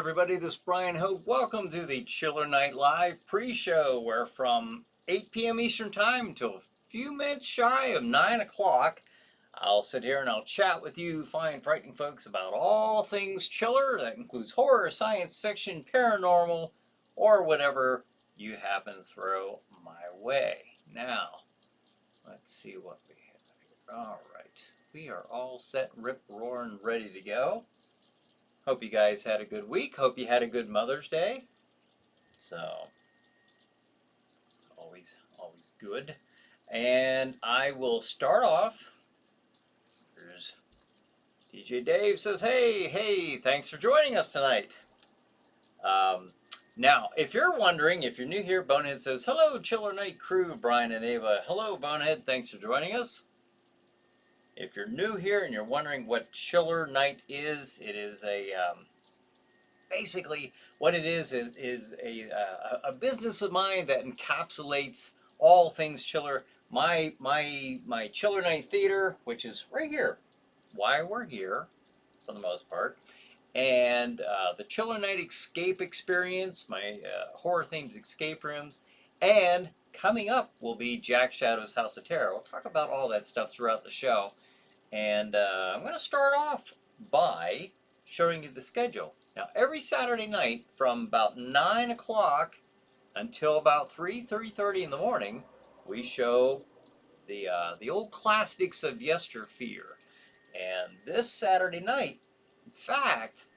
everybody, this is Brian Hope. Welcome to the Chiller Night Live pre-show, where from 8 p.m. Eastern Time until a few minutes shy of 9 o'clock, I'll sit here and I'll chat with you fine, frightening folks about all things chiller. That includes horror, science fiction, paranormal, or whatever you happen to throw my way. Now, let's see what we have here. All right, we are all set, rip, roaring, ready to go. Hope you guys had a good week. Hope you had a good Mother's Day. So, it's always good. And I will start off. Here's DJ Dave says, hey, thanks for joining us tonight. Now, if you're wondering, if you're new here, Bonehead says, hello, Chiller Night crew, Brian and Ava. Hello, Bonehead. Thanks for joining us. If you're new here and you're wondering what Chiller Night is, it is a basically what it is a business of mine that encapsulates all things chiller. My Chiller Night theater, which is right here, why we're here for the most part, and the Chiller Night escape experience, my horror themed escape rooms, and coming up will be Jack Shadow's House of Terror. We'll talk about all that stuff throughout the show. And I'm going to start off by showing you the schedule. Now, every Saturday night from about 9 o'clock until about 3:30 in the morning, we show the old classics of yesteryear. And this Saturday night, in fact,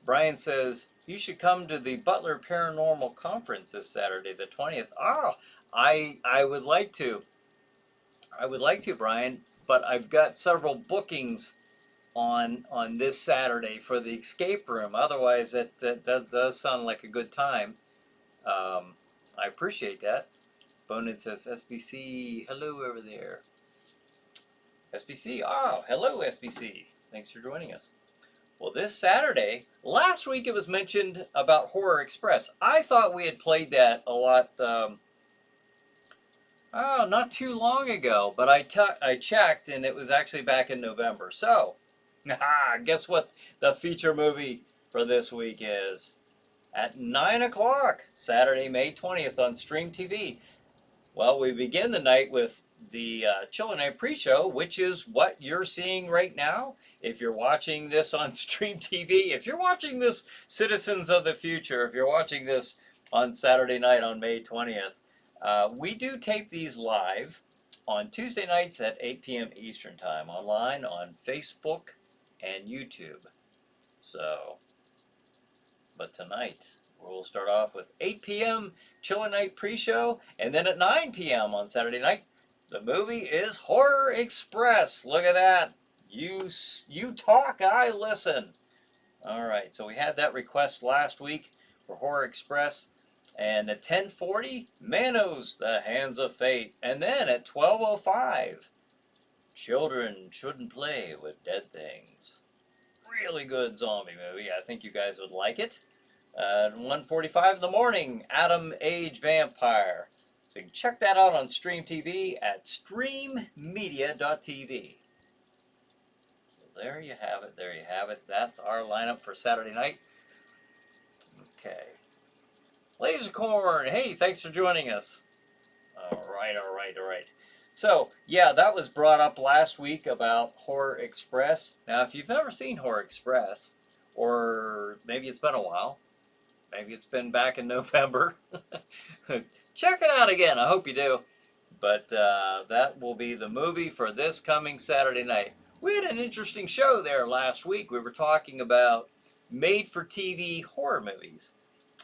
Brian says, you should come to the Butler Paranormal Conference this Saturday, the 20th. Oh, I would like to. I would like to, Brian, but I've got several bookings on this Saturday for the escape room. Otherwise, that does sound like a good time. I appreciate that. Bonehead says, SBC, hello over there. SBC, oh, hello, SBC. Thanks for joining us. Well, this Saturday, last week it was mentioned about Horror Express. I thought we had played that a lot. Oh, not too long ago, but I checked, and it was actually back in November. So, guess what the feature movie for this week is? At 9 o'clock, Saturday, May 20th on Stream TV. Well, we begin the night with the Chiller Night pre-show, which is what you're seeing right now. If you're watching this on Stream TV, if you're watching this, citizens of the future, if you're watching this on Saturday night on May 20th, we do tape these live on Tuesday nights at 8 p.m. Eastern Time, online on Facebook and YouTube. So, but tonight, we'll start off with 8 p.m. Chiller Night pre-show, and then at 9 p.m. on Saturday night, the movie is Horror Express. Look at that. You talk, I listen. All right, so we had that request last week for Horror Express. And at 10:40, Manos, The Hands of Fate. And then at 12:05, Children Shouldn't Play with Dead Things. Really good zombie movie. I think you guys would like it. At 1:45 in the morning, Atom Age Vampire. So you can check that out on Stream TV at streammedia.tv. So there you have it. There you have it. That's our lineup for Saturday night. Okay. Lasercorn, hey, thanks for joining us. All right. So, yeah, that was brought up last week about Horror Express. Now, if you've never seen Horror Express, or maybe it's been a while, maybe it's been back in November, check it out again. I hope you do. But that will be the movie for this coming Saturday night. We had an interesting show there last week. We were talking about made-for-TV horror movies.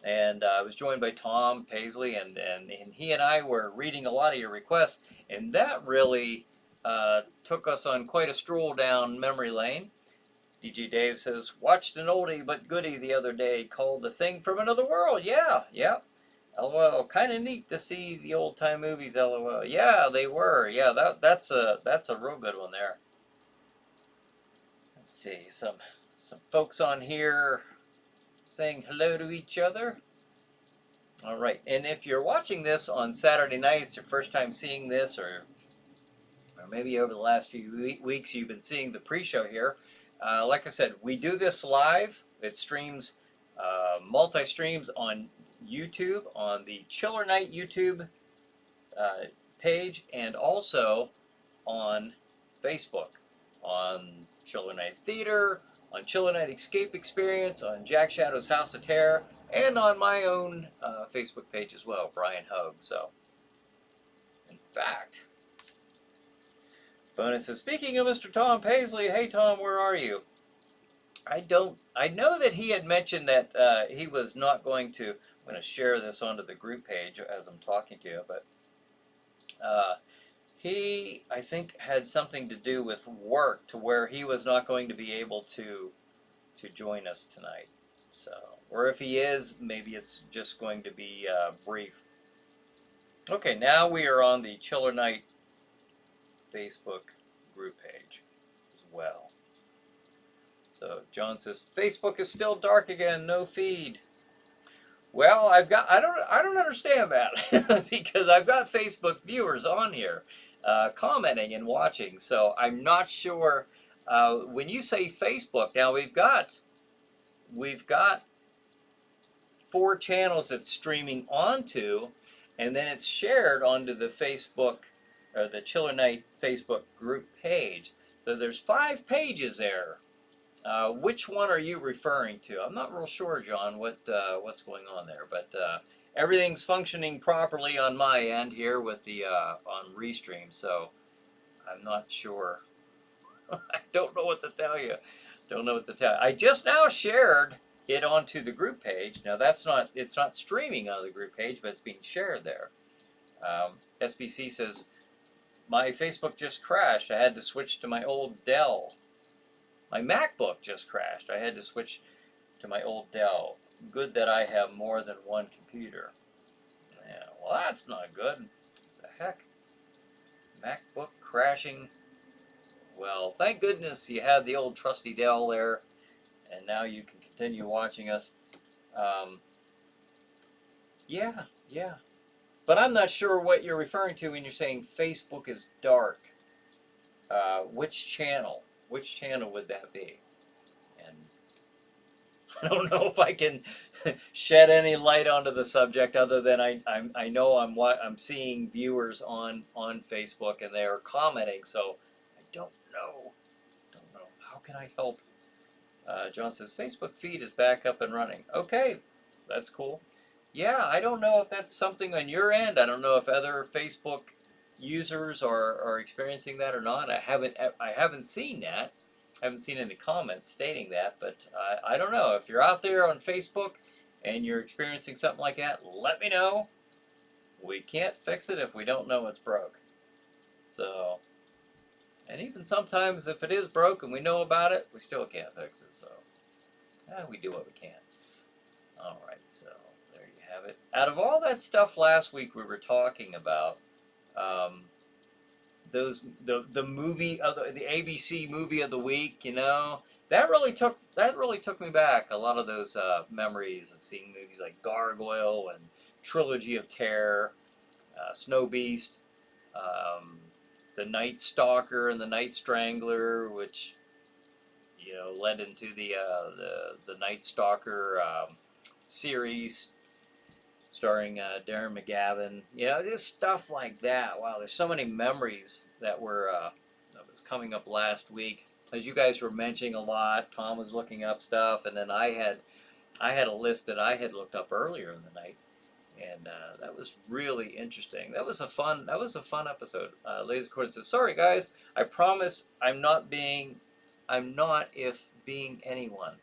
And I was joined by Tom Paisley, and he and I were reading a lot of your requests, and that really took us on quite a stroll down memory lane. DJ Dave says, watched an oldie but goodie the other day called The Thing from Another World. Yeah. LOL. Kind of neat to see the old-time movies, LOL. Yeah, they were. Yeah, that's a real good one there. Let's see, some folks on here saying hello to each other. All right, and if you're watching this on Saturday night, it's your first time seeing this, or maybe over the last few weeks you've been seeing the pre-show here. Like I said, we do this live It streams, multi-streams on YouTube, on the ChillerNight YouTube page, and also on Facebook, on ChillerNight Theater, on ChillerNight Escape Experience, on Jack Shadow's House of Terror, and on my own Facebook page as well, Brian Hogue. So, in fact, Bonus says, speaking of Mr. Tom Paisley, hey Tom, where are you? I know that he had mentioned that he was not going to, I'm going to share this onto the group page as I'm talking to you, but he, I think, had something to do with work to where he was not going to be able to join us tonight. So, or if he is, maybe it's just going to be brief. Okay, now we are on the ChillerNight Facebook group page as well. So John says Facebook is still dark again, no feed. Well, I don't understand that because I've got Facebook viewers on here commenting and watching. So I'm not sure when you say Facebook. Now we've got 4 channels it's streaming onto, and then it's shared onto the Facebook or the ChillerNight Facebook group page. So there's 5 pages there. Which one are you referring to? I'm not real sure, John, what's going on there, but everything's functioning properly on my end here with the on Restream, so I'm not sure. I don't know what to tell you. I just now shared it onto the group page. Now it's not streaming on the group page, but it's being shared there. SBC says, my Facebook just crashed. I had to switch to my old Dell. My MacBook just crashed. I had to switch to my old Dell. Good that I have more than one computer. Yeah, well, that's not good. What the heck? MacBook crashing. Well, thank goodness you had the old trusty Dell there, and now you can continue watching us. Yeah. But I'm not sure what you're referring to when you're saying Facebook is dark. Which channel? Which channel would that be? And I don't know if I can shed any light onto the subject other than I know I'm seeing viewers on Facebook and they are commenting, so I don't know. How can I help? John says Facebook feed is back up and running. Okay, that's cool. Yeah, I don't know if that's something on your end. I don't know if other Facebook users are experiencing that or not. I haven't seen that. I haven't seen any comments stating that, but I don't know. If you're out there on Facebook and you're experiencing something like that, let me know. We can't fix it if we don't know it's broke. So, and even sometimes if it is broke and we know about it, we still can't fix it. So, we do what we can. All right, so there you have it. Out of all that stuff last week we were talking about, the movie of the ABC movie of the week, you know, that really took me back. A lot of those memories of seeing movies like Gargoyle and Trilogy of Terror, Snow Beast, The Night Stalker and the Night Strangler, which led into the Night Stalker series starring Darren McGavin. Just stuff like that. Wow, there's so many memories that was coming up last week. As you guys were mentioning a lot, Tom was looking up stuff, and then I had a list that I had looked up earlier in the night, and that was really interesting. That was a fun episode. Laser Cord says, "Sorry guys, I promise I'm not if being anyone.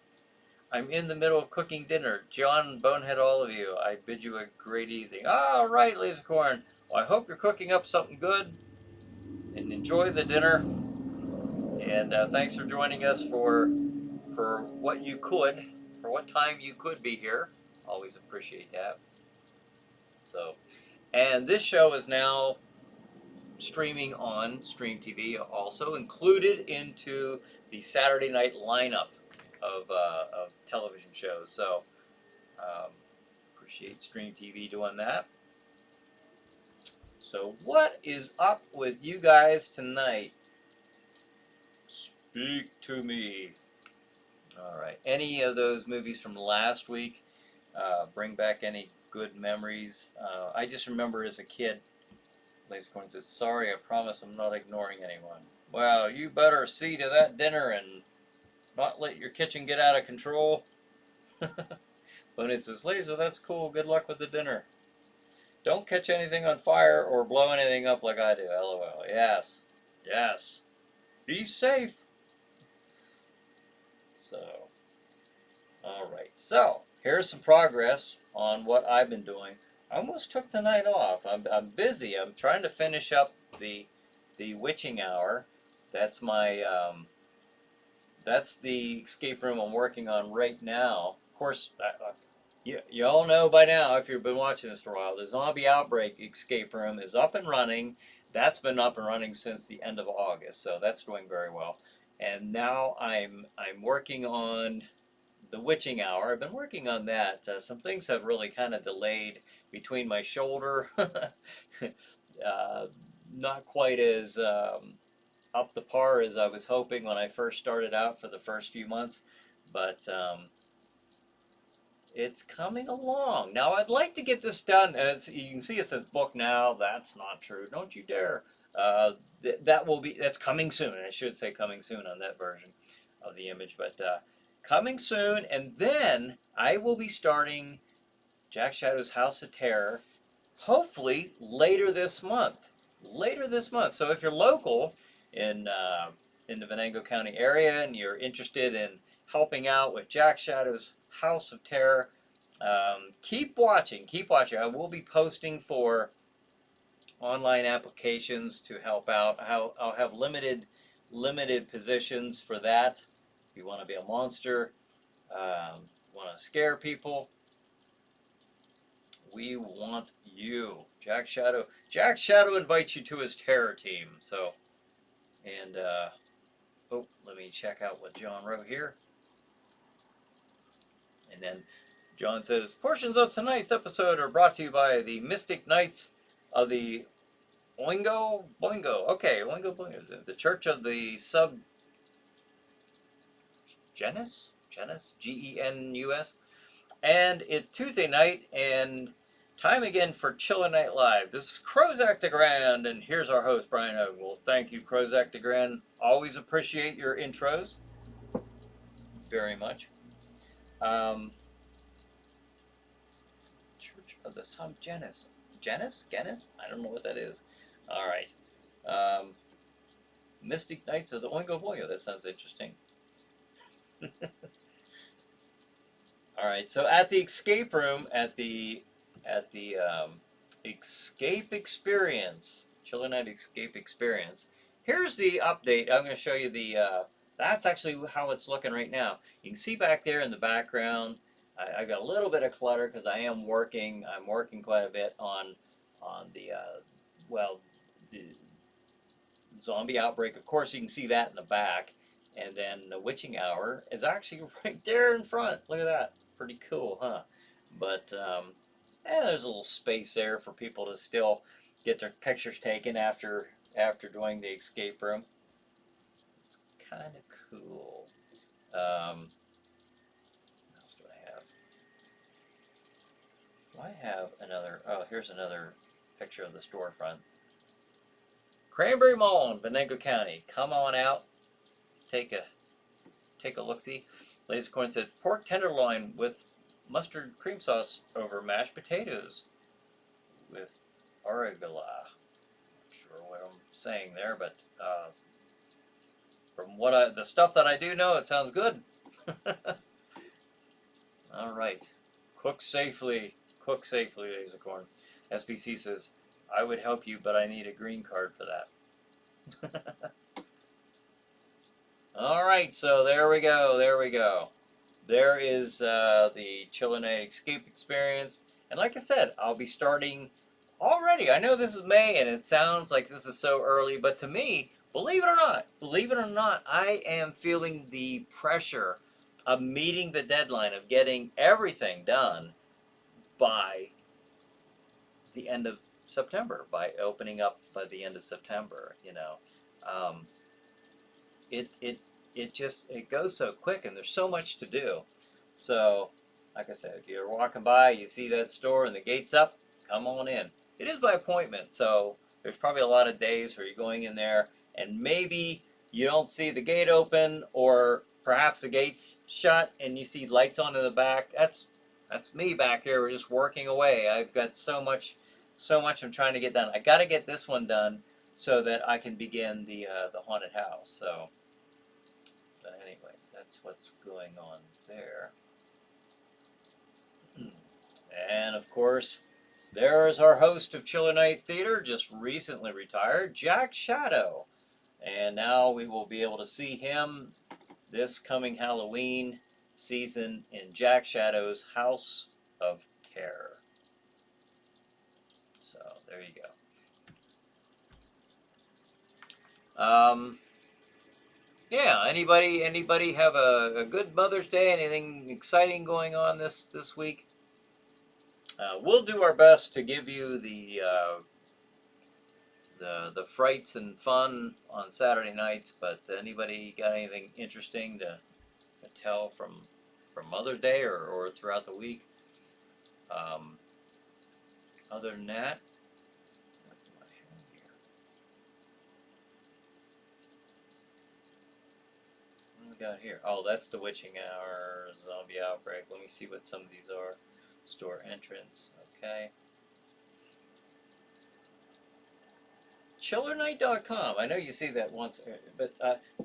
I'm in the middle of cooking dinner. John, Bonehead, all of you, I bid you a great evening." All right, Lasercorn. Well, I hope you're cooking up something good and enjoy the dinner. And thanks for joining us for what you could, for what time you could be here. Always appreciate that. So, and this show is now streaming on Stream TV, also included into the Saturday night lineup of television shows. So appreciate Stream TV doing that. So what is up with you guys tonight? Speak to me. All right. Any of those movies from last week bring back any good memories? I just remember as a kid, Laser Coin says, "Sorry, I promise I'm not ignoring anyone." Well, you better see to that dinner and not let your kitchen get out of control. But it says, "Laser, that's cool. Good luck with the dinner. Don't catch anything on fire or blow anything up like I do. LOL." Yes. Yes. Be safe. So, all right. So, here's some progress on what I've been doing. I almost took the night off. I'm busy. I'm trying to finish up the witching hour. That's my that's the escape room I'm working on right now. Of course, you all know by now, if you've been watching this for a while, the zombie outbreak escape room is up and running. That's been up and running since the end of August, so that's doing very well. And now I'm working on the witching hour. I've been working on that. Some things have really kind of delayed between my shoulder. Not quite as up to par as I was hoping when I first started out for the first few months, but it's coming along. Now I'd like to get this done. As you can see, it says book now. That's not true. Don't you dare. That's coming soon. I should say coming soon on that version of the image, but coming soon. And then I will be starting Jack Shadow's House of Terror, hopefully later this month. Later this month. So if you're local in the Venango County area and you're interested in helping out with Jack Shadow's House of Terror, keep watching. Keep watching. I will be posting for online applications to help out. I'll have limited positions for that. If you want to be a monster, want to scare people, we want you. Jack Shadow invites you to his terror team. So, and oh, let me check out what John wrote here. And then John says, portions of tonight's episode are brought to you by the Mystic Knights of the Oingo Boingo. Okay, Oingo Boingo. The Church of the Genus, Genus. And it's Tuesday night, and time again for ChillerNight Live. This is Crozak the Grand, and here's our host, Brian Hogan. Well, thank you, Crozak the Grand. Always appreciate your intros very much. Church of the Genus. Genus? I don't know what that is. All right. Mystic Knights of the Oingo Boingo. That sounds interesting. All right. So at the escape room, at the Escape Experience, ChillerNight Escape Experience. Here's the update. I'm going to show you the. That's actually how it's looking right now. You can see back there in the background. I got a little bit of clutter because I am working. I'm working quite a bit on the the zombie outbreak. Of course, you can see that in the back, and then the witching hour is actually right there in front. Look at that. Pretty cool, huh? But there's a little space there for people to still get their pictures taken after doing the escape room. It's kind of cool. What else do I have? Do I have another? Oh, here's another picture of the storefront. Cranberry Mall in Venango County. Come on out. Take a look-see. Laser Coin said pork tenderloin with mustard cream sauce over mashed potatoes with arugula. Not sure what I'm saying there, but from what the stuff that I do know, it sounds good. All right, cook safely, Lasercorn. SPC says, I would help you, but I need a green card for that. All right, so there we go. There is the ChillerNight Escape Experience. And like I said, I'll be starting already. I know this is May, and it sounds like this is so early, but to me, believe it or not, I am feeling the pressure of meeting the deadline of getting everything done by the end of September, by opening up by the end of September, you know. it goes so quick, and there's so much to do. So, like I said, if you're walking by, you see that store and the gate's up, come on in. It is by appointment, so there's probably a lot of days where you're going in there and maybe you don't see the gate open, or perhaps the gate's shut and you see lights on in the back. That's me back here. We're just working away. I've got so much I'm trying to get done. I got to get this one done so that I can begin the haunted house. So, but anyways, that's what's going on there. And of course, there's our host of ChillerNight Theater, just recently retired, Jack Shadow. And now we will be able to see him this coming Halloween season in Jack Shadow's House of Terror. So there you go. Yeah, anybody have a good Mother's Day? Anything exciting going on this week? We'll do our best to give you the frights and fun on Saturday nights, but anybody got anything interesting to tell from Mother's Day or throughout the week? Other than that, what do I have here? What do we got here? Oh, that's the Witching Hour, Zombie Outbreak. Let me see what some of these are. Store entrance, okay. ChillerNight.com. I know you see that once, but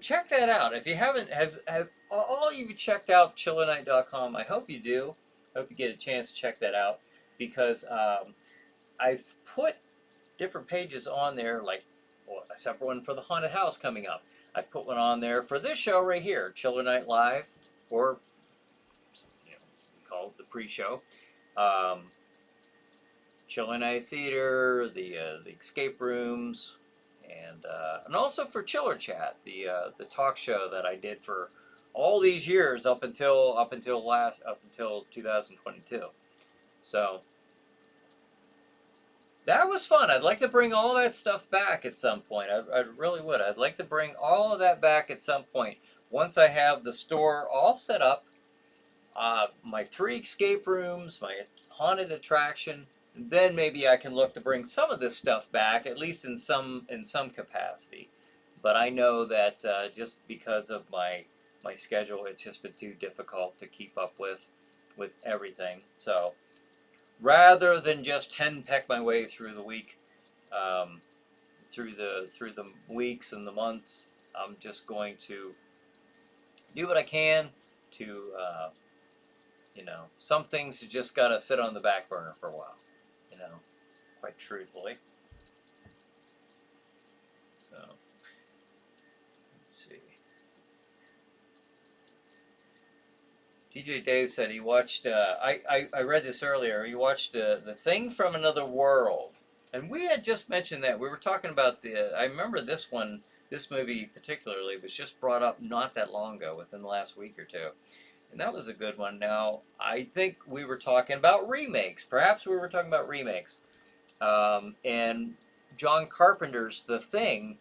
check that out. If you haven't, have all of you checked out ChillerNight.com? I hope you do. I hope you get a chance to check that out, because I've put different pages on there, like a separate one for the haunted house coming up. I put one on there for this show right here, Chiller Night Live, or we call it the pre-show. Chiller Night Theater, the escape rooms, and also for Chiller Chat, the talk show that I did for all these years up until 2022. So that was fun. I'd like to bring all that stuff back at some point. I really would. I'd like to bring all of that back at some point once I have the store all set up. My 3 escape rooms, my haunted attraction, and then maybe I can look to bring some of this stuff back, at least in some capacity. But I know that just because of my schedule, it's just been too difficult to keep up with everything. So rather than just henpeck my way through the week, through the weeks and the months, I'm just going to do what I can to some things you just gotta sit on the back burner for a while, quite truthfully. So let's see. DJ Dave said he watched. I read this earlier. He watched The Thing from Another World, and we had just mentioned that. We were talking about I remember this one. This movie particularly was just brought up not that long ago, within the last week or two. And that was a good one. Now, I think we were talking about remakes. Perhaps we were talking about remakes. And John Carpenter's The Thing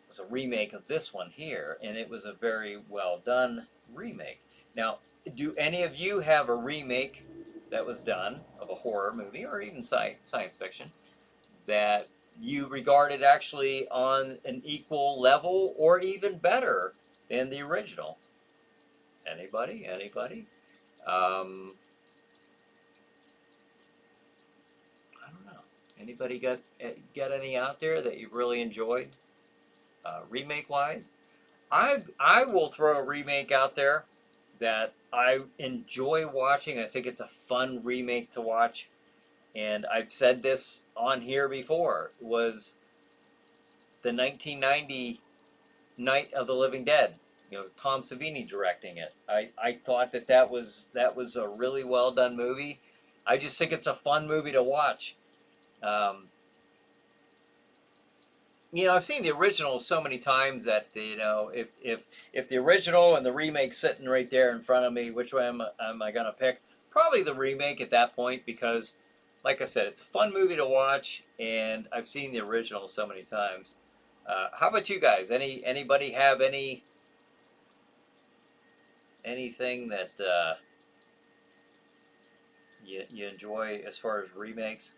was a remake of this one here, and it was a very well done remake. Now, do any of you have a remake that was done of a horror movie, or even science fiction, that you regarded actually on an equal level or even better than the original? Anybody? I don't know. Anybody got any out there that you've really enjoyed, remake-wise? I will throw a remake out there that I enjoy watching. I think it's a fun remake to watch, and I've said this on here before. Was the 1990 Night of the Living Dead? Tom Savini directing it. I thought that was a really well done movie. I just think it's a fun movie to watch. I've seen the original so many times that if the original and the remake sitting right there in front of me, which one am I gonna pick? Probably the remake at that point, because, like I said, it's a fun movie to watch, and I've seen the original so many times. How about you guys? Anybody have any anything that you enjoy as far as remakes?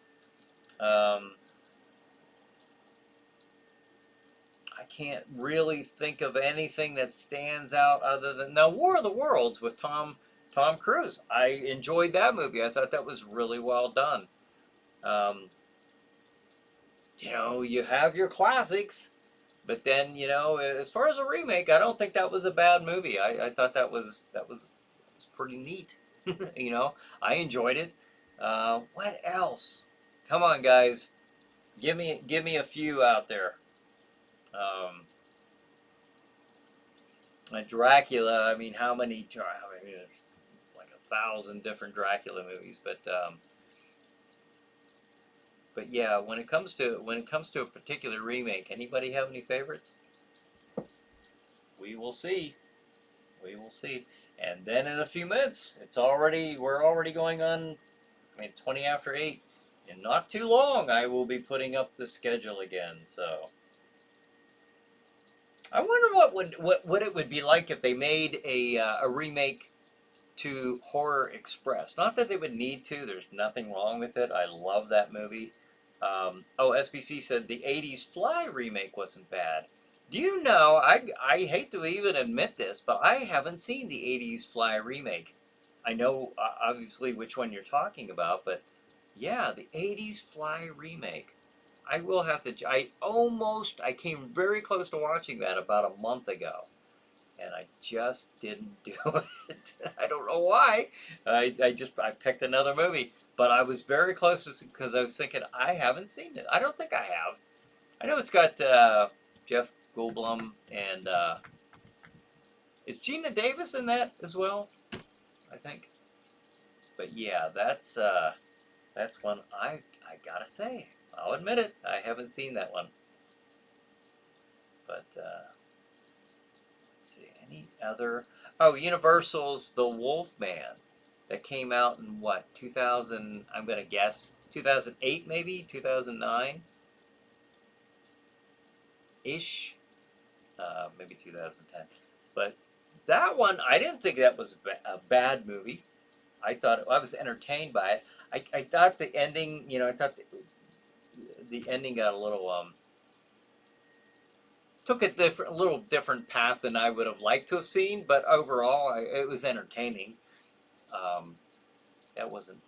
Um, I can't really think of anything that stands out other than now War of the Worlds with Tom Cruise. I enjoyed that movie. I thought that was really well done. Um, you have your classics, but then as far as a remake, I don't think that was a bad movie. I thought that was pretty neat. you know, I enjoyed it. What else? Come on, guys, give me a few out there. Um, Dracula. I mean, how many? I mean, like 1,000 different Dracula movies, but yeah, when it comes to a particular remake, anybody have any favorites? We will see. We will see. And then in a few minutes, we're already going on. I mean, 20 after 8. In not too long, I will be putting up the schedule again. So I wonder what it would be like if they made a remake to Horror Express. Not that they would need to. There's nothing wrong with it. I love that movie. SBC said the '80s Fly remake wasn't bad. Do you know? I hate to even admit this, but I haven't seen the '80s Fly remake. I know obviously which one you're talking about, but yeah, the '80s Fly remake. I will have to. I came very close to watching that about a month ago, and I just didn't do it. I don't know why. I picked another movie, but I was very close to because I was thinking I haven't seen it. I don't think I have. I know it's got Jeff Goldblum and is Gina Davis in that as well? I think. But yeah, that's one I gotta say. I'll admit it. I haven't seen that one. But let's see, any other? Oh, Universal's The Wolfman that came out in what 2000? I'm gonna guess 2008, maybe 2009 ish, maybe 2010. But that one, I didn't think that was a bad movie. I was entertained by it. I thought the ending, I thought the ending got a little took a little different path than I would have liked to have seen, but overall, it was entertaining. Um, that wasn't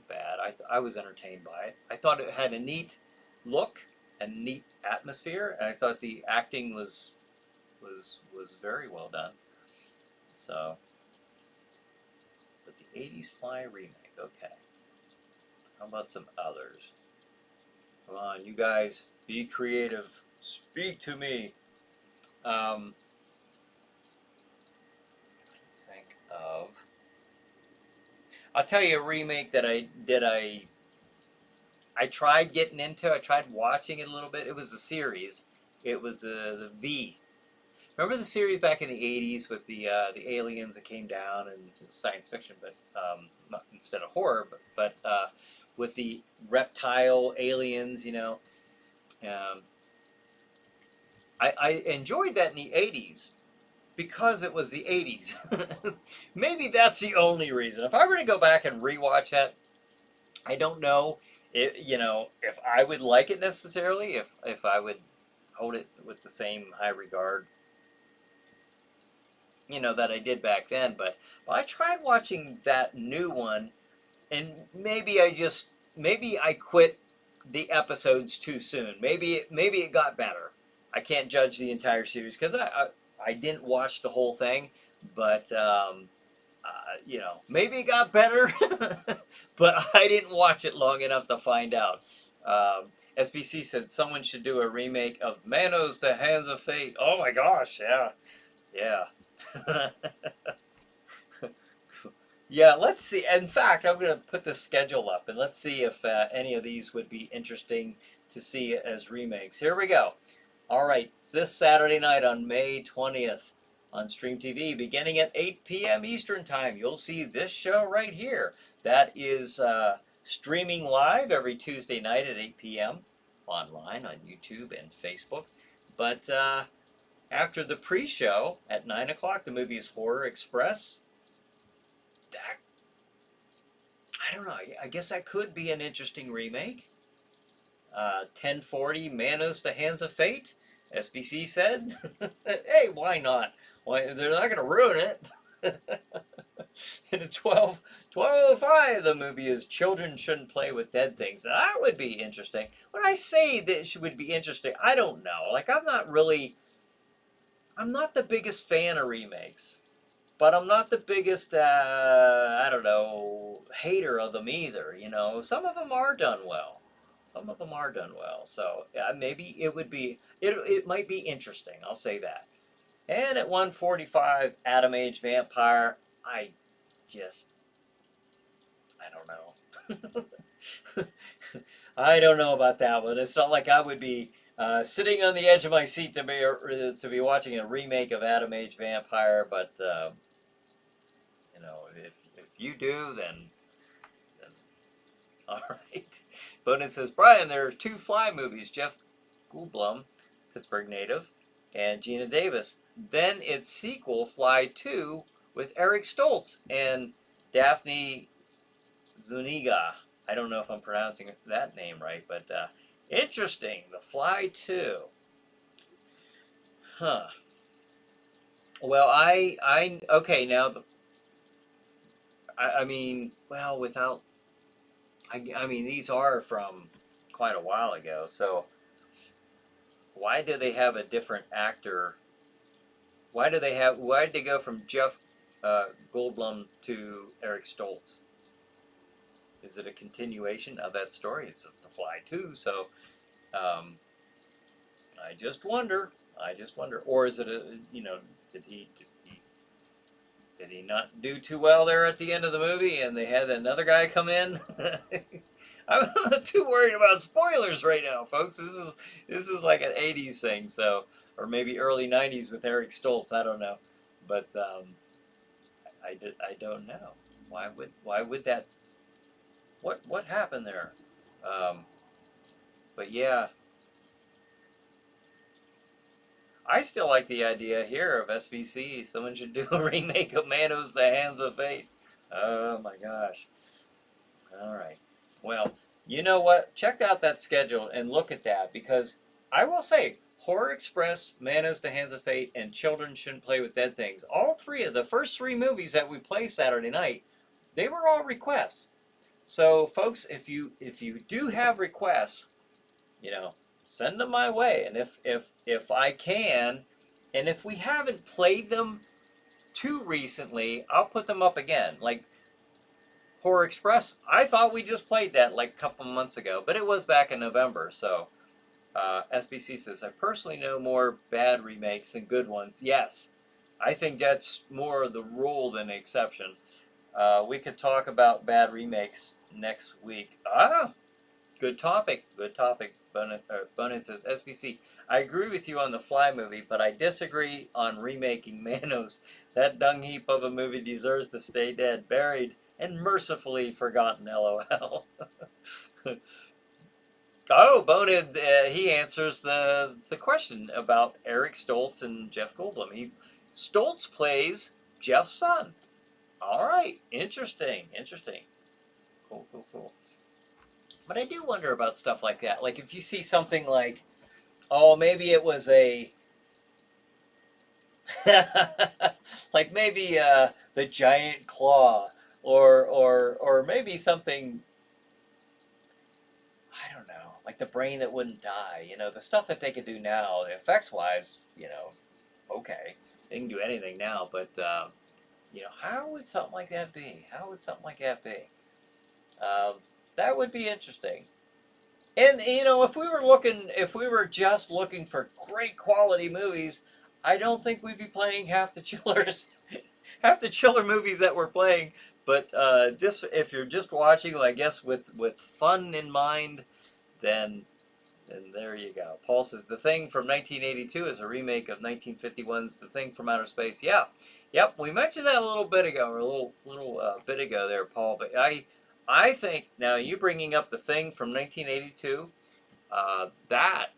bad. I was entertained by it. I thought it had a neat look and neat atmosphere, and I thought the acting was very well done. So, but the '80s Fly remake, okay. How about some others? Come on, you guys, be creative. Speak to me. Um, think of. I'll tell you a remake that I tried getting into. I tried watching it a little bit. It was a series. It was the V. Remember the series back in the '80s with the aliens that came down and science fiction, but not instead of horror, but with the reptile aliens. Um, I enjoyed that in the '80s because it was the '80s. Maybe that's the only reason. If I were to go back and rewatch that, I don't know if I would like it necessarily, if I would hold it with the same high regard, that I did back then. But I tried watching that new one, and maybe I quit the episodes too soon. Maybe it got better. I can't judge the entire series because I didn't watch the whole thing, but maybe it got better, but I didn't watch it long enough to find out. SBC said someone should do a remake of Manos: The Hands of Fate. Oh my gosh, yeah, yeah. Yeah, let's see. In fact, I'm going to put the schedule up and let's see if any of these would be interesting to see as remakes. Here we go. All right, this Saturday night on May 20th on Stream TV, beginning at 8 p.m. Eastern Time, you'll see this show right here. That is streaming live every Tuesday night at 8 p.m. online on YouTube and Facebook. But after the pre-show at 9 o'clock. The movie is Horror Express. That, I don't know. I guess that could be an interesting remake. 1040 Manos the Hands of Fate. SBC said, hey, why not? Why, they're not going to ruin it. And at 12:05, the movie is Children Shouldn't Play with Dead Things. Now, that would be interesting. When I say that it would be interesting, I don't know. Like, I'm not the biggest fan of remakes. But I'm not the biggest, I don't know, hater of them either. You know, some of them are done well. Some of them are done well. So yeah, maybe it might be interesting. I'll say that. And at 1:45, Atom Age Vampire. I just, I don't know. I don't know about that one. It's not like I would be sitting on the edge of my seat to be watching a remake of Atom Age Vampire, but you know, if you do, then all right. Bonus says, Brian, there are 2 Fly movies, Jeff Goldblum, Pittsburgh native, and Gina Davis. Then its sequel, Fly 2, with Eric Stoltz and Daphne Zuniga. I don't know if I'm pronouncing that name right, but interesting. The Fly 2. Huh. Well, okay, now, I mean, well, without, I mean, these are from quite a while ago, so why do they have a different actor? Why did they go from Jeff Goldblum to Eric Stoltz? Is it a continuation of that story? It's just The Fly 2, so I just wonder. Or is it did he not do too well there at the end of the movie, and they had another guy come in? I'm not too worried about spoilers right now, folks. This is like an '80s thing, so, or maybe early '90s with Eric Stoltz. I don't know, but I don't know. Why would that? What happened there? But yeah. I still like the idea here of SBC. Someone should do a remake of Manos the Hands of Fate. Oh my gosh. All right. Well, you know what? Check out that schedule and look at that, because I will say, Horror Express, Manos the Hands of Fate, and Children Shouldn't Play with Dead Things. All 3 of the first 3 movies that we play Saturday night, they were all requests. So folks, if you do have requests, you know, send them my way, and if I can, and if we haven't played them too recently, I'll put them up again. Like Horror Express, I thought we just played that like a couple months ago, but it was back in November. So SBC says, I personally know more bad remakes than good ones. Yes, I think that's more the rule than the exception. We could talk about bad remakes next week. Good topic. Good topic. Bonin says, SBC, I agree with you on the Fly movie, but I disagree on remaking Manos. That dung heap of a movie deserves to stay dead, buried, and mercifully forgotten, LOL. Oh, Bonin, he answers the question about Eric Stoltz and Jeff Goldblum. Stoltz plays Jeff's son. All right. Interesting. Cool. But I do wonder about stuff like that. Like if you see something like, oh, maybe it was a, like maybe the giant claw, or maybe something, I don't know, like the brain that wouldn't die. You know, the stuff that they could do now, effects-wise, you know, okay, they can do anything now. But you know, how would something like that be? That would be interesting. And you know, if we were just looking for great quality movies, I don't think we'd be playing half the chiller movies that we're playing. But just if you're just watching, I guess with fun in mind, then there you go. Paul says The Thing from 1982 is a remake of 1951's The Thing from Outer Space. Yeah, yep, we mentioned that a little bit ago, or a little bit ago there, Paul. But I think now you bringing up The Thing from 1982, that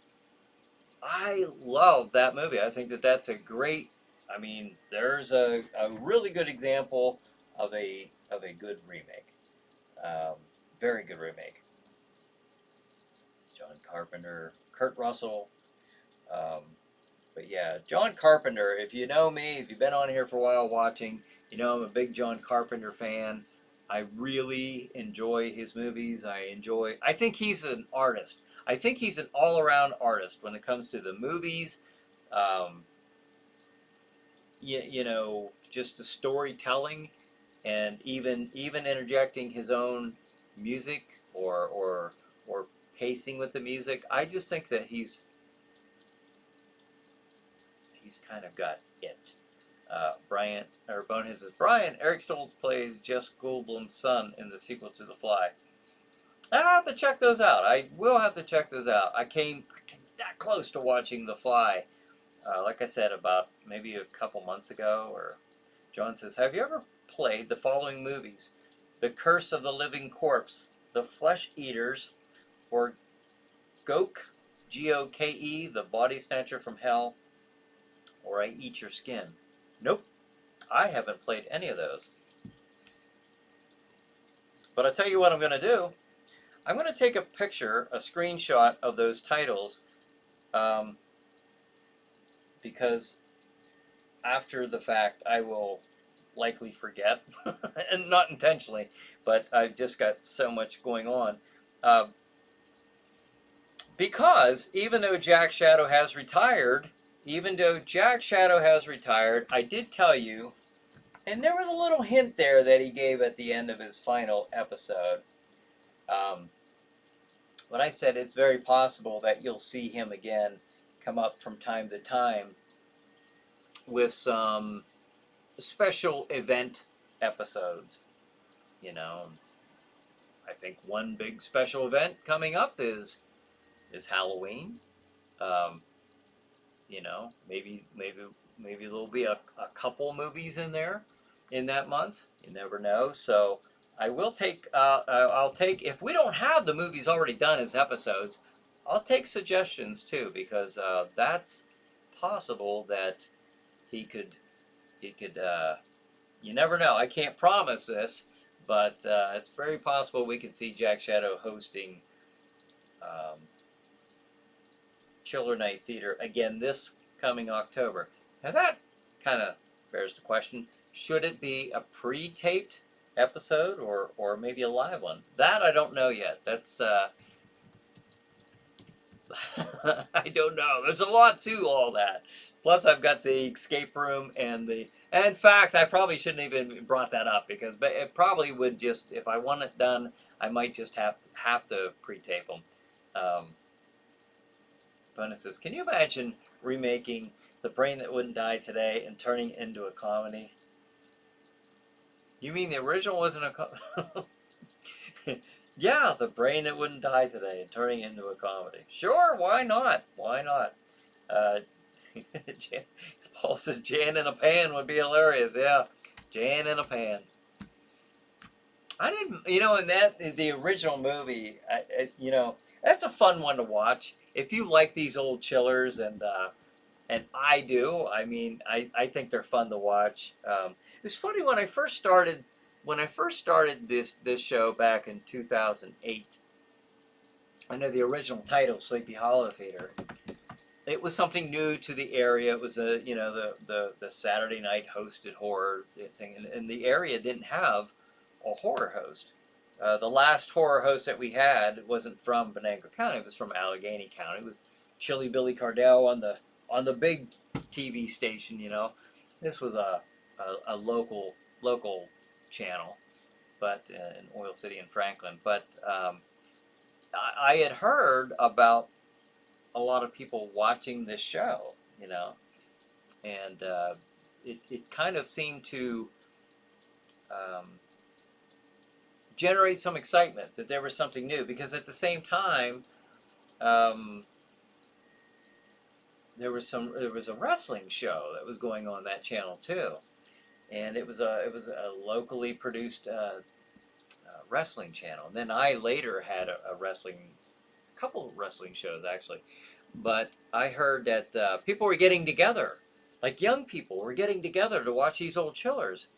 I love that movie. I think that that's a great. I mean, there's a really good example of a good remake. Um, Very good remake. John Carpenter, Kurt Russell. Um, but yeah, John Carpenter. If you know me, if you've been on here for a while watching, you know I'm a big John Carpenter fan. I really enjoy his movies. I think he's an artist. I think he's an all-around artist when it comes to the movies. Um, you know, just the storytelling, and even interjecting his own music or pacing with the music. I just think that he's kind of got it. Brian or Bonehead says Brian Eric Stoltz plays Jeff Goldblum's son in the sequel to The Fly. I have to check those out. I will have to check those out. I came that close to watching The Fly. Like I said, about maybe a couple months ago. Or John says, have you ever played the following movies: The Curse of the Living Corpse, The Flesh Eaters, or Goke, Goke, The Body Snatcher from Hell, or I Eat Your Skin? Nope, I haven't played any of those. But I'll tell you what I'm going to do. I'm going to take a picture, a screenshot of those titles, um, because after the fact I will likely forget, and not intentionally, but I've just got so much going on. Uh, because even though Jack Shadow has retired, I did tell you, and there was a little hint there that he gave at the end of his final episode. Um, when I said it's very possible that you'll see him again come up from time to time with some special event episodes. You know, I think one big special event coming up is Halloween. Um, you know, maybe there'll be a couple movies in there in that month. You never know. So I will take. I'll take, if we don't have the movies already done as episodes, I'll take suggestions too, because that's possible that he could he could. You never know. I can't promise this, but it's very possible we could see Jack Shadow hosting um, Chiller Night Theater again this coming October. Now that kind of bears the question: should it be a pre-taped episode or maybe a live one? That I don't know yet. That's I don't know. There's a lot to all that. Plus, I've got the escape room and the. And in fact, I probably shouldn't even brought that up, because but it probably would just, if I want it done, I might just have to pre-tape them. Um, Bonus says, can you imagine remaking The Brain That Wouldn't Die Today and turning it into a comedy? You mean the original wasn't a comedy? Yeah, The Brain That Wouldn't Die Today and turning it into a comedy. Sure, why not? Why not? Uh, Paul says Jan in a pan would be hilarious. Yeah, Jan in a pan. I didn't, in the original movie, that's a fun one to watch. If you like these old chillers, and I do, I mean, I think they're fun to watch. It was funny when I first started this show back in 2008. I know the original title, Sleepy Hollow Theater. It was something new to the area. It was the Saturday night hosted horror thing, and the area didn't have a horror host. The last horror host that we had wasn't from Venango County; it was from Allegheny County, with Chilly Billy Cardell on the big TV station. This was a local channel, but in Oil City and Franklin. But I had heard about a lot of people watching this show, and it kind of seemed to generate some excitement that there was something new, because at the same time there was a wrestling show that was going on that channel too, and it was a locally produced wrestling channel. And then I later had a couple wrestling shows actually. but I heard that people were getting together, like young people were getting together to watch these old chillers.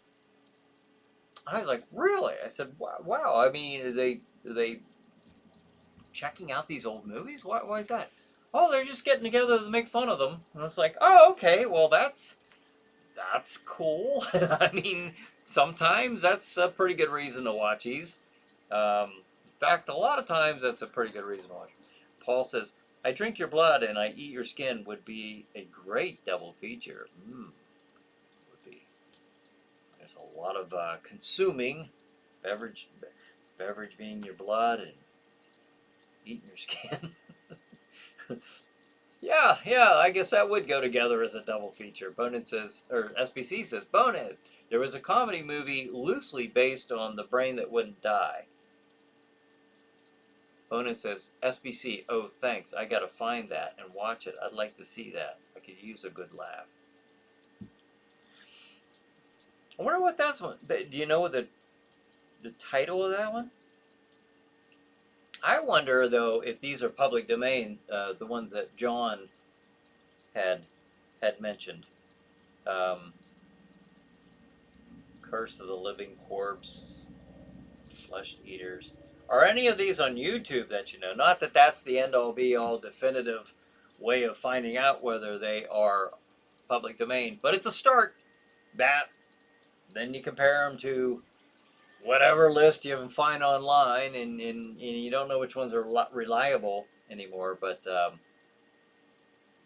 I was like, really? I said, wow. Wow. I mean, are they checking out these old movies? Why is that? Oh, they're just getting together to make fun of them. And it's like, oh, okay. Well, that's cool. I mean, sometimes that's a pretty good reason to watch these. In fact, a lot of times that's a pretty good reason to watch. Paul says, "I drink your blood and I eat your skin" would be a great double feature. Would be. There's a lot of consuming beverage, beverage being your blood and eating your skin. Yeah, yeah, I guess that would go together as a double feature. Bonehead says, or SBC says, Bonehead, there was a comedy movie loosely based on The Brain That Wouldn't Die. Bonehead says, SBC, oh, thanks. I gotta find that and watch it. I'd like to see that. I could use a good laugh. I wonder what that's one. Do you know what the title of that one? I wonder though if these are public domain, the ones that John had mentioned. Um, Curse of the Living Corpse, Flesh Eaters. Are any of these on YouTube that you know? Not that that's the end all be all definitive way of finding out whether they are public domain, but it's a start. That then you compare them to whatever list you can find online, and you don't know which ones are reliable anymore. But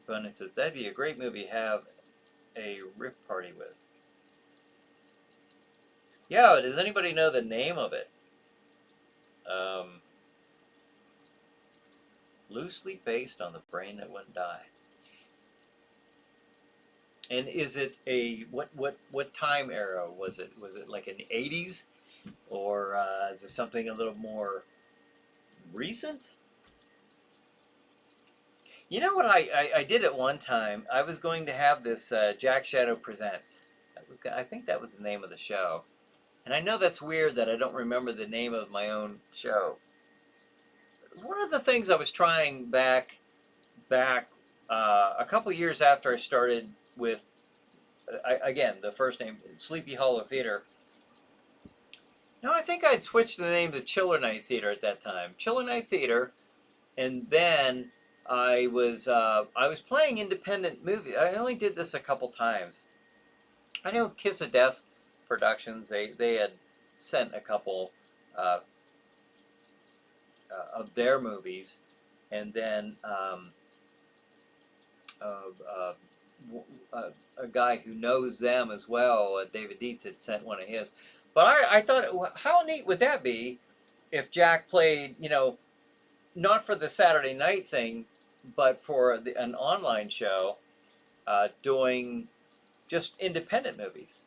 it says that'd be a great movie to have a riff party with. Yeah, does anybody know the name of it? Loosely based on The Brain That Wouldn't Die. And is it a what time era was it? Was it like in the 80s, or is it something a little more recent? You know what I did at one time? I was going to have this Jack Shadow Presents. I think that was the name of the show. And I know that's weird that I don't remember the name of my own show. One of the things I was trying back a couple years after I started with, again, the first name, Sleepy Hollow Theater. No, I think I'd switched the name to ChillerNight Theater at that time. ChillerNight Theater, and then I was playing independent movies. I only did this a couple times. I know Kiss of Death Productions. They had sent a couple of their movies, and then a guy who knows them as well, David Dietz, had sent one of his. But I thought, how neat would that be if Jack played, not for the Saturday night thing, but for an online show, doing just independent movies.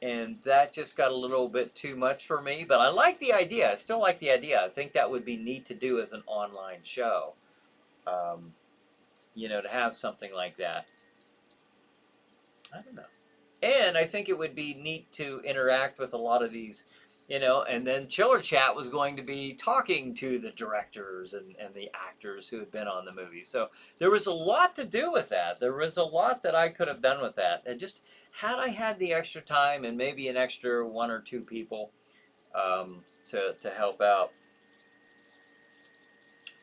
And that just got a little bit too much for me, but I like the idea. I still like the idea. I think that would be neat to do as an online show, to have something like that. I don't know. And I think it would be neat to interact with a lot of these, and then Chiller Chat was going to be talking to the directors and the actors who had been on the movie. So there was a lot to do with that. There was a lot that I could have done with that. And just had I had the extra time and maybe an extra one or two people to help out.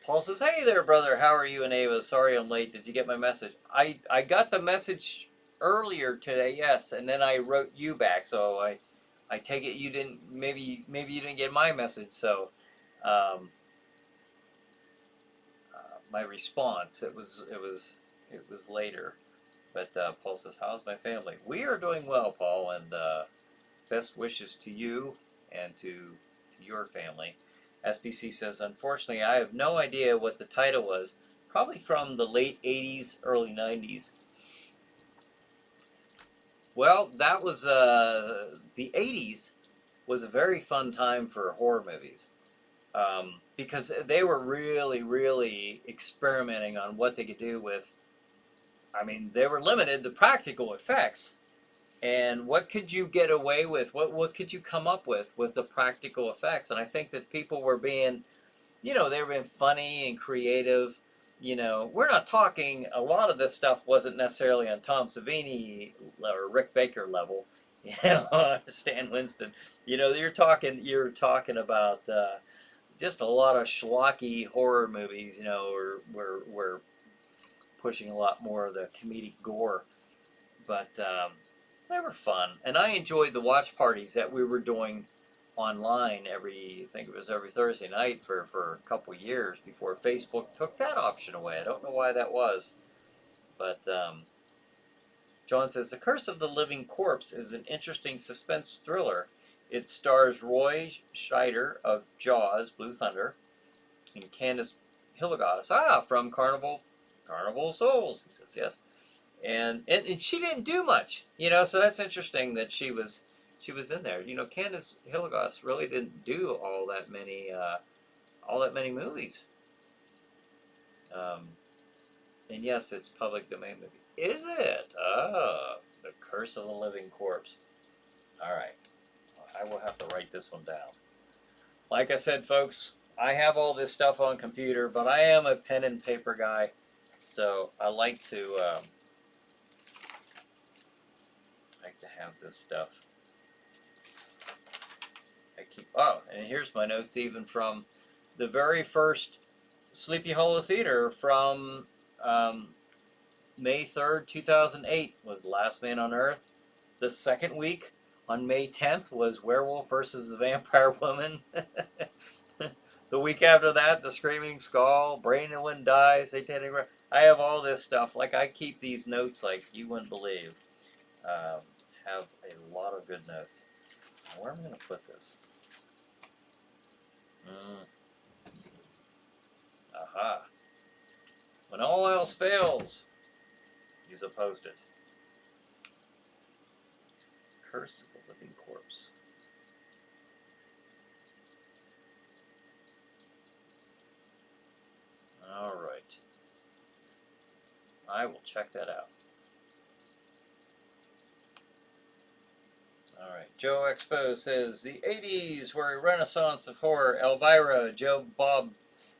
Paul says, "Hey there, brother. How are you and Ava? Sorry I'm late. Did you get my message?" I got the message earlier today, yes, and then I wrote you back. So I take it you didn't. Maybe you didn't get my message. So my response it was later. But Paul says, "How's my family?" We are doing well, Paul, and best wishes to you and to your family. SBC says, "Unfortunately, I have no idea what the title was. Probably from the late 80s, early 90s. Well, that was the 80s was a very fun time for horror movies because they were really, really experimenting on what they could do with. I mean, they were limited to practical effects. And what could you get away with? What could you come up with the practical effects? And I think that people were being, they were being funny and creative. you know, we're not talking, a lot of this stuff wasn't necessarily on Tom Savini or Rick Baker level, you know, Stan Winston. You know, you're talking about just a lot of schlocky horror movies, you know, or we're pushing a lot more of the comedic gore. But they were fun, and I enjoyed the watch parties that we were doing online I think it was every Thursday night for a couple years before Facebook took that option away. I don't know why that was, but John says The Curse of the Living Corpse is an interesting suspense thriller. It stars Roy Scheider of Jaws, Blue Thunder, and Candice Hilligoss, from Carnival Souls. He says yes, and she didn't do much, you know. So that's interesting that she was in there. You know, Candice Hilligoss really didn't do all that many movies. Um, and yes, it's public domain movie. Is it? Oh, The Curse of the Living Corpse. All right, I will have to write this one down. Like I said, folks, I have all this stuff on computer, but I am a pen and paper guy, so I like to have this stuff. And here's my notes even from the very first Sleepy Hollow Theater from May 3rd, 2008 was The Last Man on Earth. The second week on May 10th was Werewolf versus the Vampire Woman. The week after that, The Screaming Skull, Brain and Wind Dies, Satanic. I have all this stuff. Like, I keep these notes like you wouldn't believe. Have a lot of good notes. Where am I going to put this? Aha. When all else fails, use a Post-it. Curse of the Living Corpse. All right. I will check that out. All right. Joe Expo says the 80s were a renaissance of horror. Elvira, Joe Bob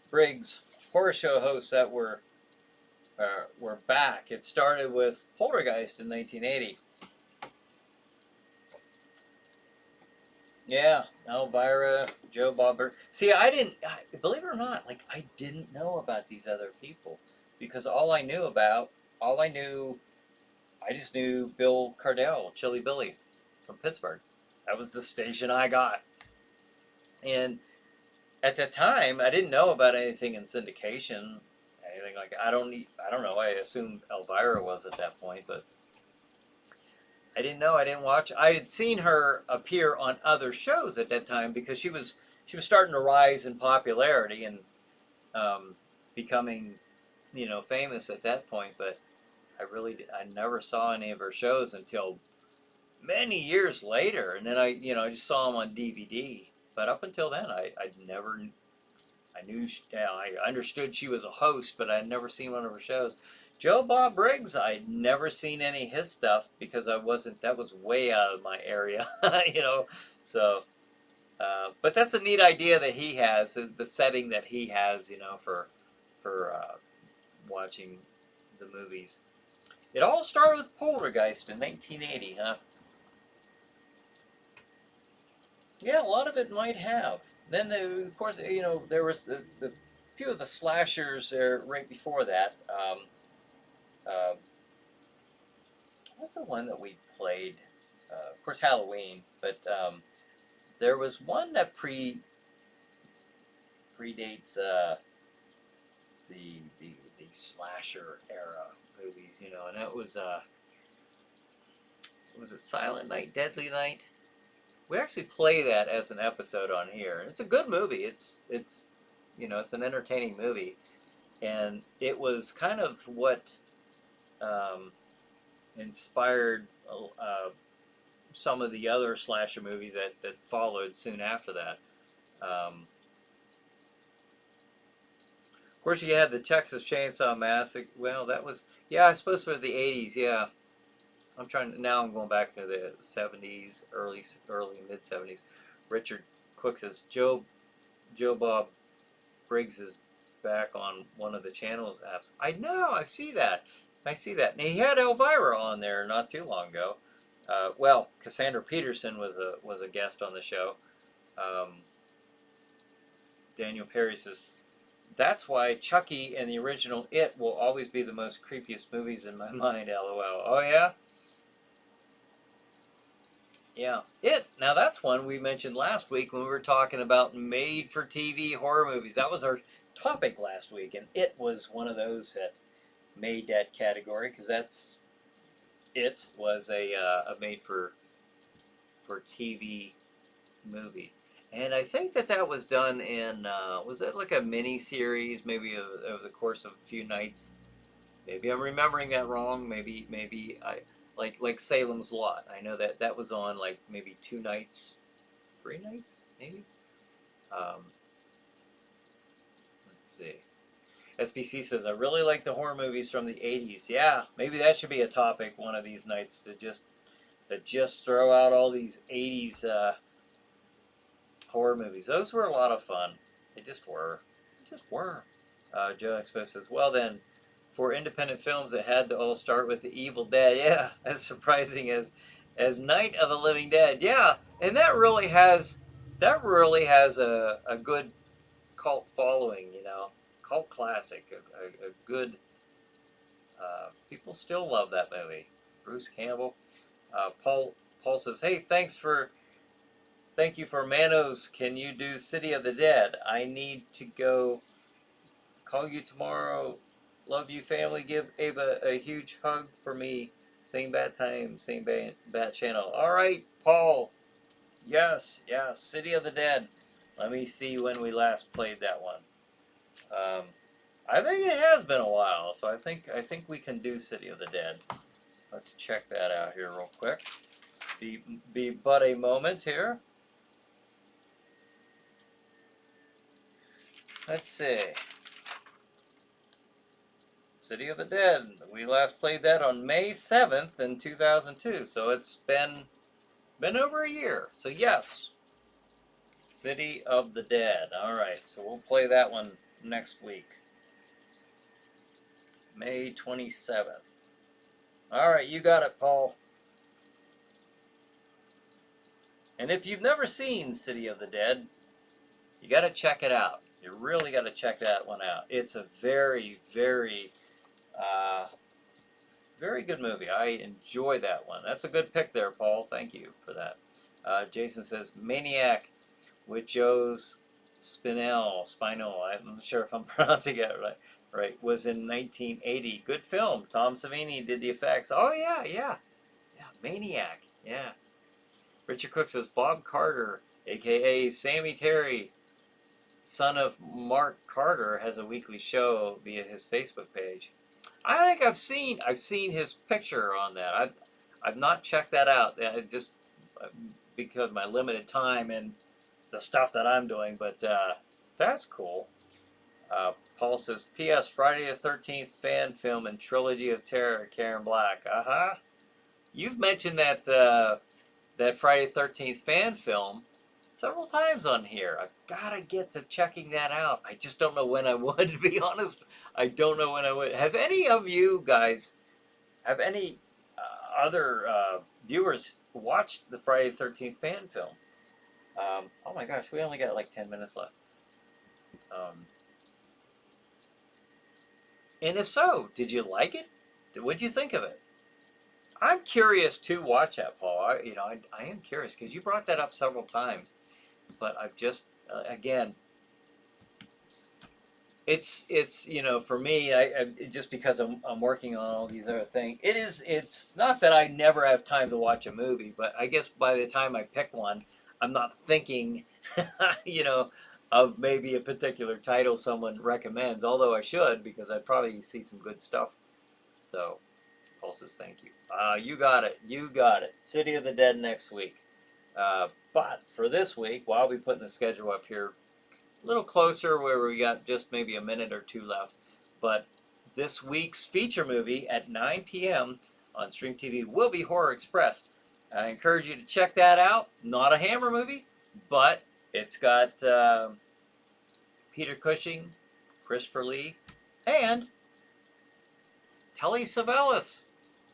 Briggs, horror show hosts that were back. It started with Poltergeist in 1980. Yeah, Elvira, Joe Bob. See, believe it or not, like I didn't know about these other people because I just knew Bill Cardell, Chili Billy from Pittsburgh. That was the station I got. And at that time, I didn't know about anything in syndication, anything like I don't know. I assumed Elvira was at that point, but I didn't know. I didn't watch. I had seen her appear on other shows at that time because she was starting to rise in popularity and becoming, you know, famous at that point. But I never saw any of her shows until many years later, and then I just saw them on DVD. But up until then, I understood she was a host, but I'd never seen one of her shows. Joe Bob Briggs, I'd never seen any of his stuff because that was way out of my area, you know. So, but that's a neat idea that he has, the setting that he has, you know, for watching the movies. It all started with Poltergeist in 1980, huh? Yeah, a lot of it might have. Then, of course, you know, there was the few of the slashers there right before that. Uh, what's the one that we played? Of course, Halloween, but there was one that predates the slasher era movies, you know, and that was it Silent Night, Deadly Night? We actually play that as an episode on here. It's a good movie. It's you know, it's an entertaining movie, and it was kind of what inspired some of the other slasher movies that followed soon after that. Of course, you had the Texas Chainsaw Massacre. Well, that was, yeah, I suppose for the 80s, yeah. I'm going back to the 70s, early mid 70s. Richard Cook says Joe Bob Briggs's back on one of the channel's apps. I know, I see that. I see that. And he had Elvira on there not too long ago. Well, Cassandra Peterson was a guest on the show. Daniel Perry says, that's why Chucky and the original It will always be the most creepiest movies in my mind, LOL. Oh, yeah? Yeah. It. Now, that's one we mentioned last week when we were talking about made-for-TV horror movies. That was our topic last week, and It was one of those that made that category, because It was a made-for-TV movie. And I think that was done in, was that like a mini-series, maybe over the course of a few nights? Maybe I'm remembering that wrong. Maybe I, like Salem's Lot. I know that was on like maybe 2 nights, 3 nights, maybe? Um, let's see. SBC says, I really like the horror movies from the 80s. Yeah, maybe that should be a topic one of these nights, to just throw out all these 80s horror movies. Those were a lot of fun. They just were. Joe Expo says, well then, for independent films that had to all start with The Evil Dead. Yeah, as surprising as Night of the Living Dead. Yeah, and that really has a good cult following, cult classic, a good, people still love that movie. Bruce Campbell. Paul says, hey, thank you for Manos. Can you do City of the Dead? I need to go. Call you tomorrow. Love you, family. Give Ava a huge hug for me. Same bad time, same bad channel. All right, Paul. Yes. City of the Dead. Let me see when we last played that one. I think it has been a while, so I think we can do City of the Dead. Let's check that out here real quick. Be but a moment here. Let's see. City of the Dead. We last played that on May 7th in 2002, so it's been over a year. So yes, City of the Dead. All right, so we'll play that one next week. May 27th. All right, you got it, Paul. And if you've never seen City of the Dead, you got to check it out. You really got to check that one out. It's a very, very very good movie. I enjoy that one. That's a good pick there, Paul. Thank you for that. Jason says, Maniac with Joe's Spinell. I'm not sure if I'm pronouncing it right. Was in 1980. Good film. Tom Savini did the effects. Oh, yeah. Maniac. Yeah. Richard Cook says, Bob Carter, a.k.a. Sammy Terry, son of Mark Carter, has a weekly show via his Facebook page. I think I've seen his picture on that. I've not checked that out. Just because of my limited time and the stuff that I'm doing, but that's cool. Paul says, P.S. Friday the 13th fan film and Trilogy of Terror, Karen Black. You've mentioned that Friday the 13th fan film several times on here. I've got to get to checking that out. I just don't know when I would, to be honest. I don't know when I would. Have any of you guys, other viewers watched the Friday the 13th fan film? Oh my gosh, we only got like 10 minutes left. And if so, did you like it? What did you think of it? I'm curious to watch that, Paul. I am curious because you brought that up several times. But I've just, again, it's for me, just because I'm working on all these other things, it's not that I never have time to watch a movie, but I guess by the time I pick one, I'm not thinking, of maybe a particular title someone recommends, although I should, because I'd probably see some good stuff. So, Paul says thank you. You got it. City of the Dead next week. But for this week, well, I'll be putting the schedule up here a little closer where we got just maybe a minute or two left. But this week's feature movie at 9 p.m. on Stream TV will be Horror Express. I encourage you to check that out. Not a Hammer movie, but it's got Peter Cushing, Christopher Lee, and Telly Savalas.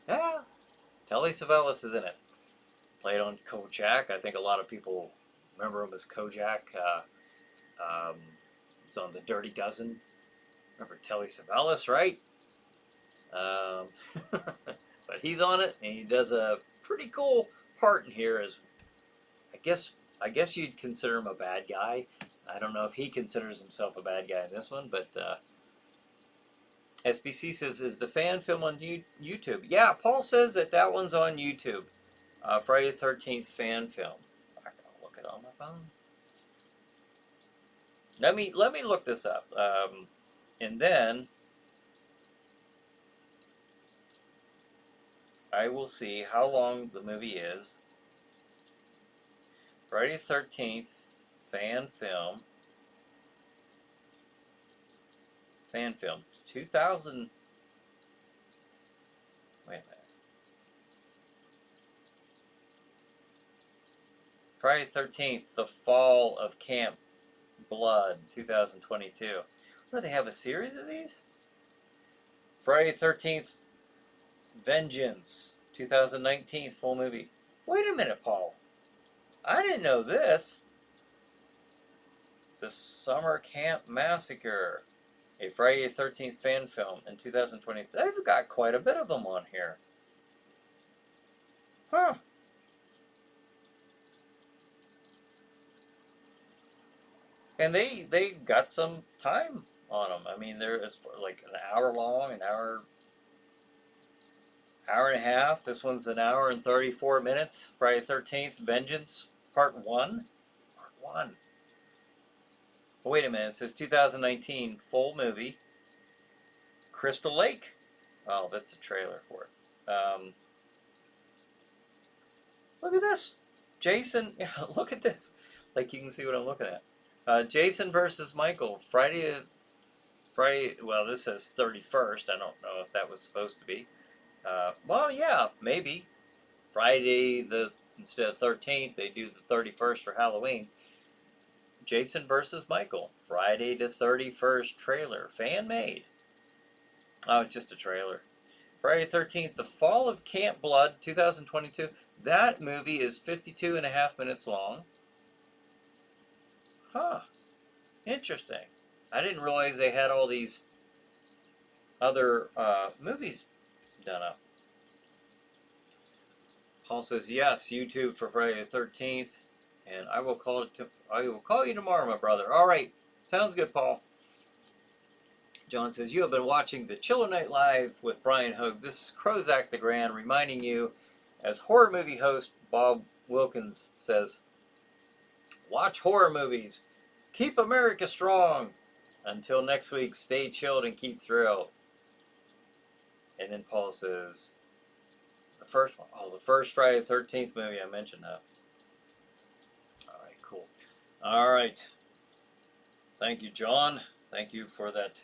Yeah, Telly Savalas is in it. Played on Kojak. I think a lot of people remember him as Kojak. He's on The Dirty Dozen. Remember Telly Savalas, right? Um, but he's on it, and he does a pretty cool part in here. As I guess you'd consider him a bad guy. I don't know if he considers himself a bad guy in this one, but SBC says, is the fan film on YouTube? Yeah, Paul says that one's on YouTube. Friday the 13th fan film. I'm going to look it on my phone. Let me look this up. And then I will see how long the movie is. Friday the 13th fan film. Fan film. 2000. Wait a minute. Friday the 13th, The Fall of Camp Blood, 2022. What, do they have a series of these? Friday the 13th, Vengeance, 2019, full movie. Wait a minute, Paul. I didn't know this. The Summer Camp Massacre, a Friday the 13th fan film in 2020. They've got quite a bit of them on here. Huh. And they got some time on them. I mean, they're like an hour long, an hour and a half. This one's an hour and 34 minutes. Friday the 13th, Vengeance, Part 1. Part 1. But wait a minute. It says 2019 full movie. Crystal Lake. Oh, that's the trailer for it. Look at this. Jason. Yeah, look at this. Like you can see what I'm looking at. Jason versus Michael, Friday, well, this says 31st. I don't know if that was supposed to be. Well, yeah, maybe. Friday, instead of 13th, they do the 31st for Halloween. Jason versus Michael, Friday the 31st trailer, fan-made. Oh, it's just a trailer. Friday the 13th, The Fall of Camp Blood, 2022. That movie is 52.5 minutes long. Huh. Interesting. I didn't realize they had all these other movies done up. Paul says, yes, YouTube for Friday the 13th. And I will call you tomorrow, my brother. All right. Sounds good, Paul. John says, you have been watching the Chiller Night Live with Brian Hogue. This is Crozak the Grand reminding you, as horror movie host Bob Wilkins says, watch horror movies. Keep America strong. Until next week, stay chilled and keep thrilled. And then Paul says, the first one. Oh, the first Friday the 13th movie I mentioned that. All right, cool. All right. Thank you, John. Thank you for that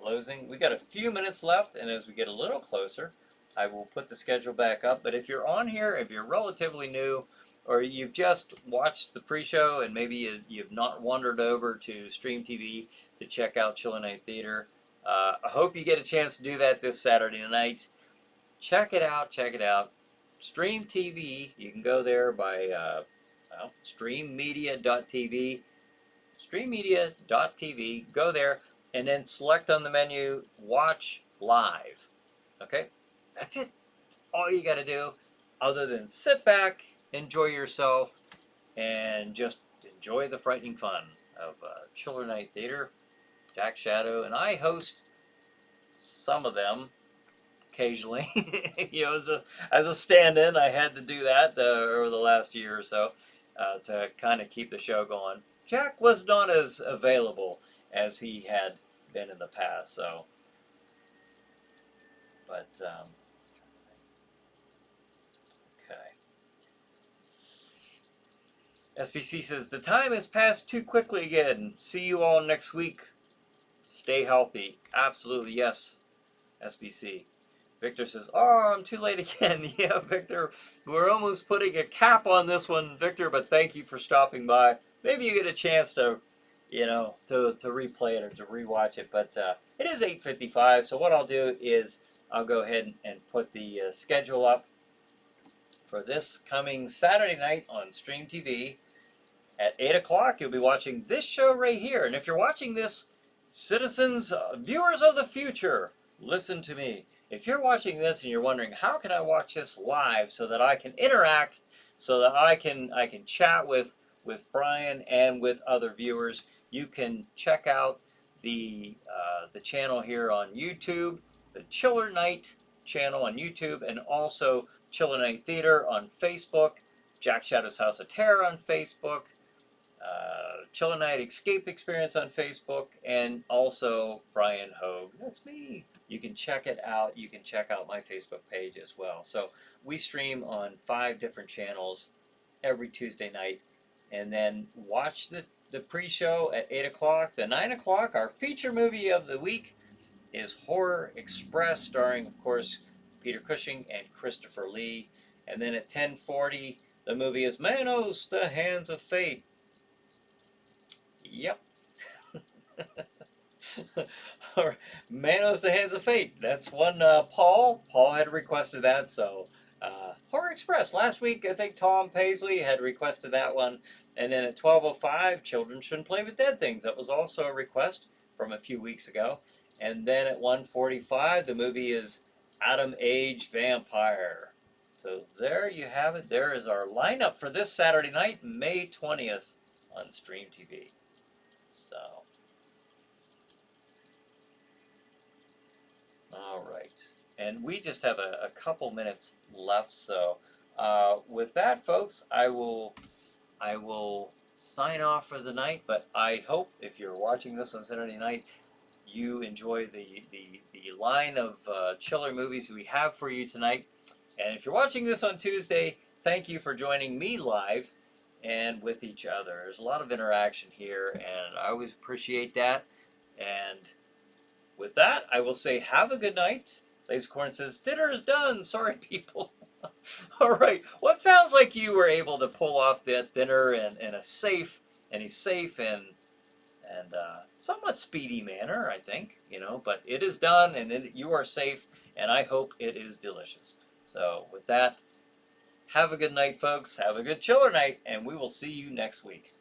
closing. We got a few minutes left, and as we get a little closer, I will put the schedule back up. But if you're on here, if you're relatively new, or you've just watched the pre-show and maybe you've not wandered over to Stream TV to check out Chiller Night Theater, I hope you get a chance to do that this Saturday night. Check it out. Check it out. Stream TV. You can go there by streammedia.tv. Streammedia.tv. Go there and then select on the menu Watch Live. Okay? That's it. All you got to do, other than sit back, enjoy yourself, and just enjoy the frightening fun of Chiller Night Theater. Jack Shadow and I host some of them occasionally. You know, as a stand-in, I had to do that over the last year or so to kind of keep the show going. Jack was not as available as he had been in the past, so. But okay. SBC says, the time has passed too quickly again. See you all next week. Stay healthy. Absolutely, yes, SBC. Victor says, oh, I'm too late again. Yeah, Victor, we're almost putting a cap on this one, Victor, but thank you for stopping by. Maybe you get a chance to, you know, to replay it or to rewatch it. But it is 8:55, so what I'll do is I'll go ahead and put the schedule up for this coming Saturday night on Stream TV. At 8 o'clock, you'll be watching this show right here. And if you're watching this, citizens, viewers of the future, listen to me. If you're watching this and you're wondering, how can I watch this live so that I can interact, so that I can chat with Brian and with other viewers, you can check out the channel here on YouTube, the ChillerNight channel on YouTube, and also ChillerNight Theater on Facebook, Jack Shadow's House of Terror on Facebook, ChillerNight Escape Experience on Facebook, and also Brian Hogue. That's me. You can check it out. You can check out my Facebook page as well. So we stream on 5 different channels every Tuesday night, and then watch the pre-show at 8 o'clock. The 9 o'clock, our feature movie of the week is Horror Express, starring, of course, Peter Cushing and Christopher Lee. And then at 10:40, the movie is Manos, the Hands of Fate. Yep. Manos, the Hands of Fate. That's one Paul. Paul had requested that, so Horror Express. Last week, I think Tom Paisley had requested that one. And then at 12:05, Children Shouldn't Play with Dead Things. That was also a request from a few weeks ago. And then at 1:45, the movie is Atom Age Vampire. So there you have it. There is our lineup for this Saturday night, May 20th on Stream TV. So, all right. And we just have a couple minutes left. So with that, folks, I will sign off for the night. But I hope if you're watching this on Saturday night, you enjoy the line of chiller movies we have for you tonight. And if you're watching this on Tuesday, thank you for joining me live and with each other. There's a lot of interaction here, and I always appreciate that. And with that, I will say have a good night. Laser Corn says, dinner is done. Sorry, people. All right. Well, it sounds like you were able to pull off that dinner in a safe and somewhat speedy manner, I think. You know, but it is done, and you are safe, and I hope it is delicious. So with that, have a good night, folks. Have a good chiller night, and we will see you next week.